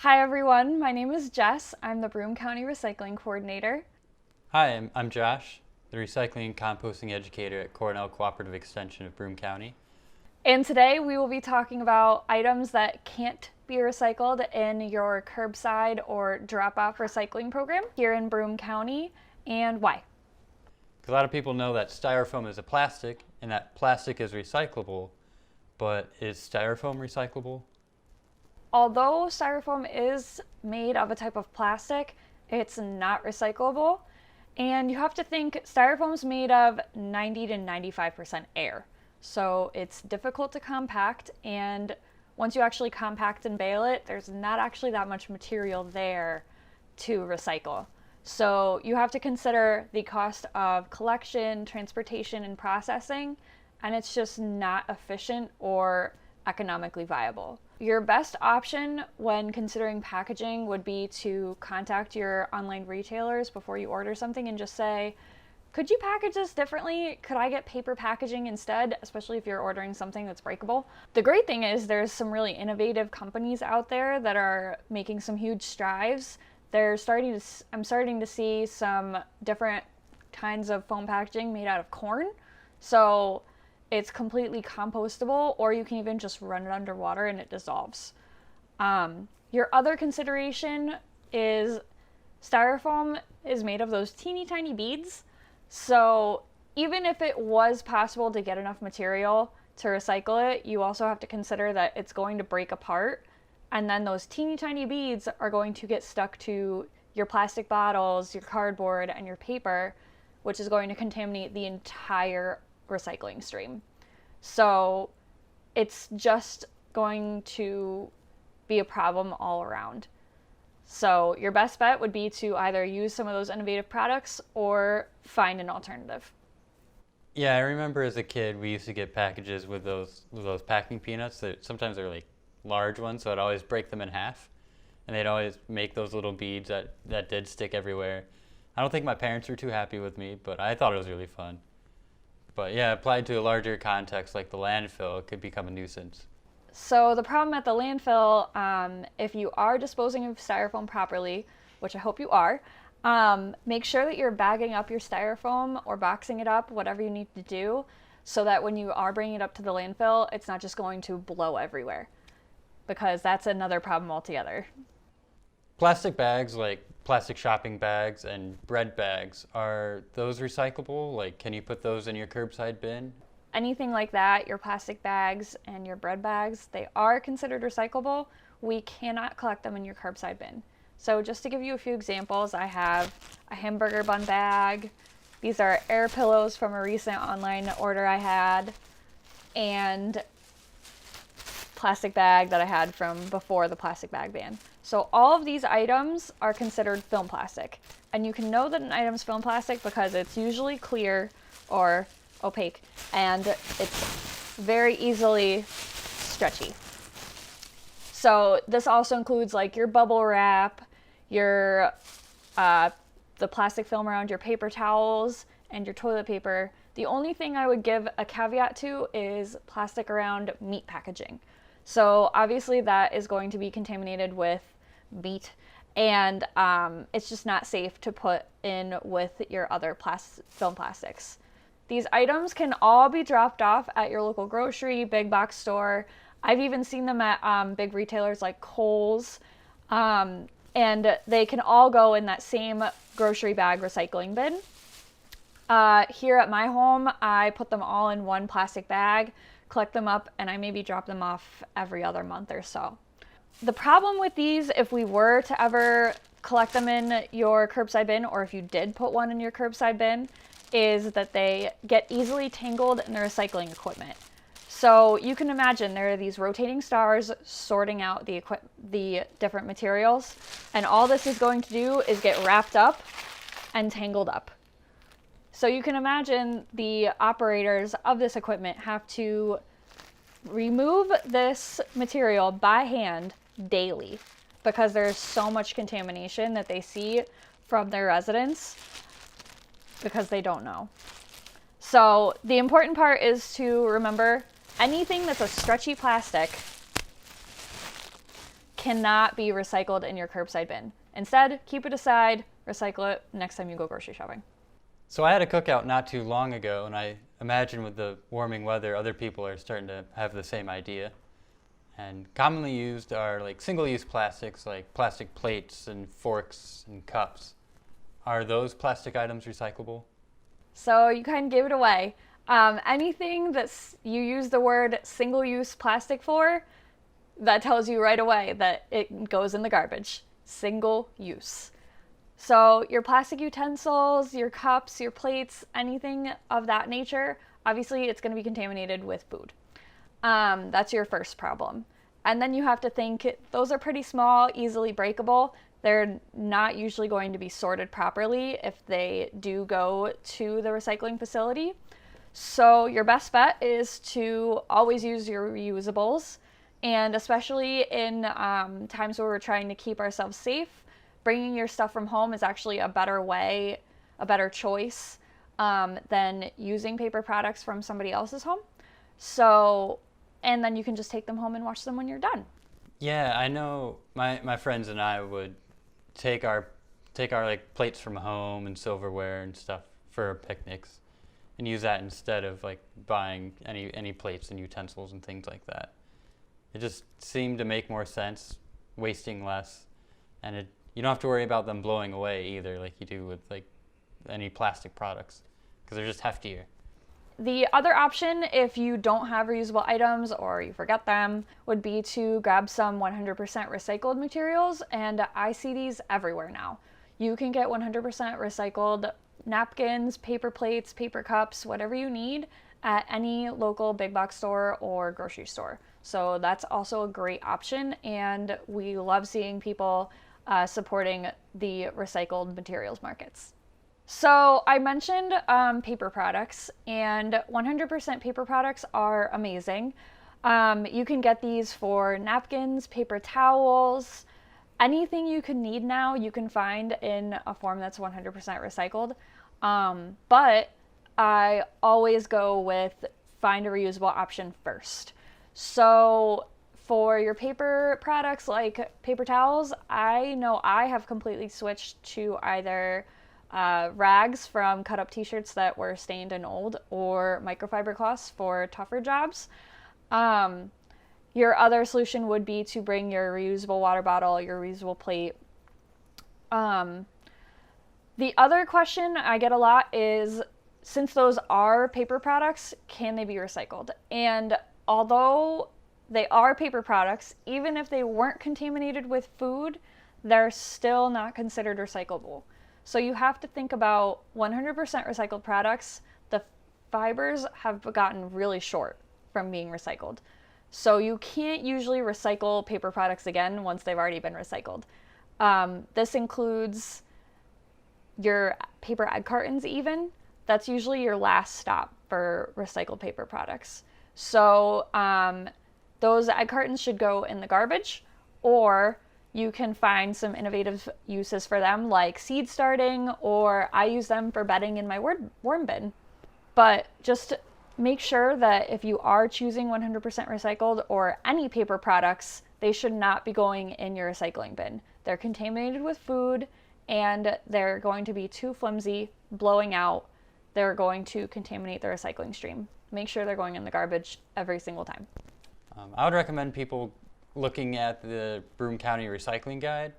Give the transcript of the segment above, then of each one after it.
Hi everyone, my name is Jess. I'm the Broome County Recycling Coordinator. Hi, I'm Josh, the Recycling and Composting Educator at Cornell Cooperative Extension of Broome County. And today we will be talking about items that can't be recycled in your curbside or drop-off recycling program here in Broome County, and why. A lot of people know that styrofoam is a plastic and that plastic is recyclable, but is styrofoam recyclable? Although styrofoam is made of a type of plastic, it's not recyclable. And you have to think styrofoam's made of 90 to 95% air. So it's difficult to compact, and once you actually compact and bale it, there's not actually that much material there to recycle. So you have to consider the cost of collection, transportation, and processing, and it's just not efficient or economically viable. Your best option when considering packaging would be to contact your online retailers before you order something and just say, could you package this differently? Could I get paper packaging instead, especially if you're ordering something that's breakable? The great thing is there's some really innovative companies out there that are making some huge strides. I'm starting to see some different kinds of foam packaging made out of corn. So it's completely compostable, or you can even just run it underwater and it dissolves. Your other consideration is styrofoam is made of those teeny tiny beads. So even if it was possible to get enough material to recycle it, you also have to consider that it's going to break apart. And then those teeny tiny beads are going to get stuck to your plastic bottles, your cardboard, and your paper, which is going to contaminate the entire recycling stream. So it's just going to be a problem all around. So your best bet would be to either use some of those innovative products or find an alternative. Yeah, I remember as a kid we used to get packages with those packing peanuts that sometimes they're like large ones, so I'd always break them in half, and they'd always make those little beads that did stick everywhere. I don't think my parents were too happy with me, but I thought it was really fun. But yeah, applied to a larger context like the landfill, it could become a nuisance. So the problem at the landfill, if you are disposing of styrofoam properly, which I hope you are, make sure that you're bagging up your styrofoam or boxing it up, whatever you need to do, so that when you are bringing it up to the landfill, it's not just going to blow everywhere, because that's another problem altogether. Plastic bags like plastic shopping bags and bread bags, are those recyclable? Like, can you put those in your curbside bin? Anything like that, your plastic bags and your bread bags, they are considered recyclable. We cannot collect them in your curbside bin. So just to give you a few examples, I have a hamburger bun bag. These are air pillows from a recent online order I had, and plastic bag that I had from before the plastic bag ban. So all of these items are considered film plastic. And you can know that an item's film plastic because it's usually clear or opaque, and it's very easily stretchy. So this also includes like your bubble wrap, your the plastic film around your paper towels and your toilet paper. The only thing I would give a caveat to is plastic around meat packaging. So obviously that is going to be contaminated with meat, and it's just not safe to put in with your other film plastics. These items can all be dropped off at your local grocery, big box store. I've even seen them at big retailers like Kohl's, and they can all go in that same grocery bag recycling bin. Here at my home, I put them all in one plastic bag, collect them up, and I maybe drop them off every other month or so. The problem with these, if we were to ever collect them in your curbside bin, or if you did put one in your curbside bin, is that they get easily tangled in the recycling equipment. So you can imagine there are these rotating stars sorting out the different materials, and all this is going to do is get wrapped up and tangled up. So you can imagine the operators of this equipment have to remove this material by hand daily because there's so much contamination that they see from their residents because they don't know. So the important part is to remember anything that's a stretchy plastic cannot be recycled in your curbside bin. Instead, keep it aside, recycle it next time you go grocery shopping. So I had a cookout not too long ago, and I imagine with the warming weather, other people are starting to have the same idea. And commonly used are like single-use plastics, like plastic plates and forks and cups. Are those plastic items recyclable? So you kind of gave it away. Anything that you use the word single-use plastic for, that tells you right away that it goes in the garbage. Single use. So your plastic utensils, your cups, your plates, anything of that nature, obviously it's going to be contaminated with food. That's your first problem. And then you have to think, those are pretty small, easily breakable. They're not usually going to be sorted properly if they do go to the recycling facility. So your best bet is to always use your reusables. And especially in times where we're trying to keep ourselves safe, bringing your stuff from home is actually a better way, a better choice than using paper products from somebody else's home. So, and then you can just take them home and wash them when you're done. Yeah, I know my friends and I would take our like plates from home and silverware and stuff for our picnics and use that instead of like buying any plates and utensils and things like that. It just seemed to make more sense, wasting less, and you don't have to worry about them blowing away either, like you do with like any plastic products, because they're just heftier. The other option, if you don't have reusable items or you forget them, would be to grab some 100% recycled materials, and I see these everywhere now. You can get 100% recycled napkins, paper plates, paper cups, whatever you need at any local big box store or grocery store. So that's also a great option, and we love seeing people supporting the recycled materials markets. So I mentioned paper products, and 100% paper products are amazing. You can get these for napkins, paper towels, anything you can need now you can find in a form that's 100% recycled. But I always go with find a reusable option first. So for your paper products like paper towels, I know I have completely switched to either rags from cut up t-shirts that were stained and old, or microfiber cloths for tougher jobs. Your other solution would be to bring your reusable water bottle, your reusable plate. The other question I get a lot is, since those are paper products, can they be recycled? And although they are paper products, even if they weren't contaminated with food, they're still not considered recyclable. So you have to think about 100% recycled products. The fibers have gotten really short from being recycled. So you can't usually recycle paper products again once they've already been recycled. This includes your paper egg cartons even. That's usually your last stop for recycled paper products. So those egg cartons should go in the garbage, or you can find some innovative uses for them, like seed starting, or I use them for bedding in my worm bin. But just make sure that if you are choosing 100% recycled or any paper products, they should not be going in your recycling bin. They're contaminated with food, and they're going to be too flimsy, blowing out. They're going to contaminate the recycling stream. Make sure they're going in the garbage every single time. I would recommend people looking at the Broome County Recycling Guide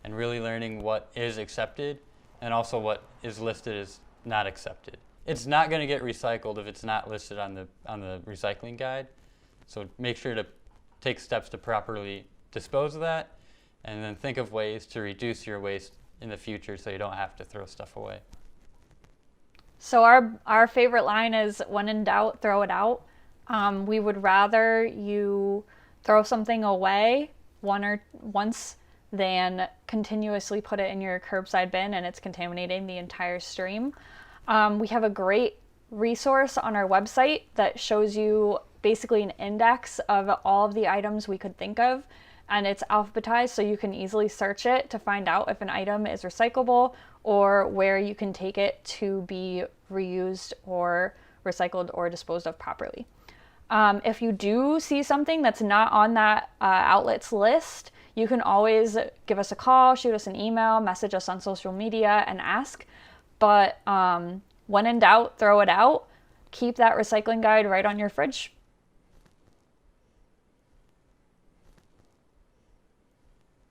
and really learning what is accepted and also what is listed as not accepted. It's not going to get recycled if it's not listed on the recycling guide. So make sure to take steps to properly dispose of that, and then think of ways to reduce your waste in the future so you don't have to throw stuff away. So our favorite line is, when in doubt, throw it out. We would rather you throw something away once than continuously put it in your curbside bin and it's contaminating the entire stream. We have a great resource on our website that shows you basically an index of all of the items we could think of, and it's alphabetized so you can easily search it to find out if an item is recyclable or where you can take it to be reused or recycled or disposed of properly. If you do see something that's not on that outlet's list, You can always give us a call, shoot us an email, message us on social media and ask. But when in doubt, throw it out. Keep that recycling guide right on your fridge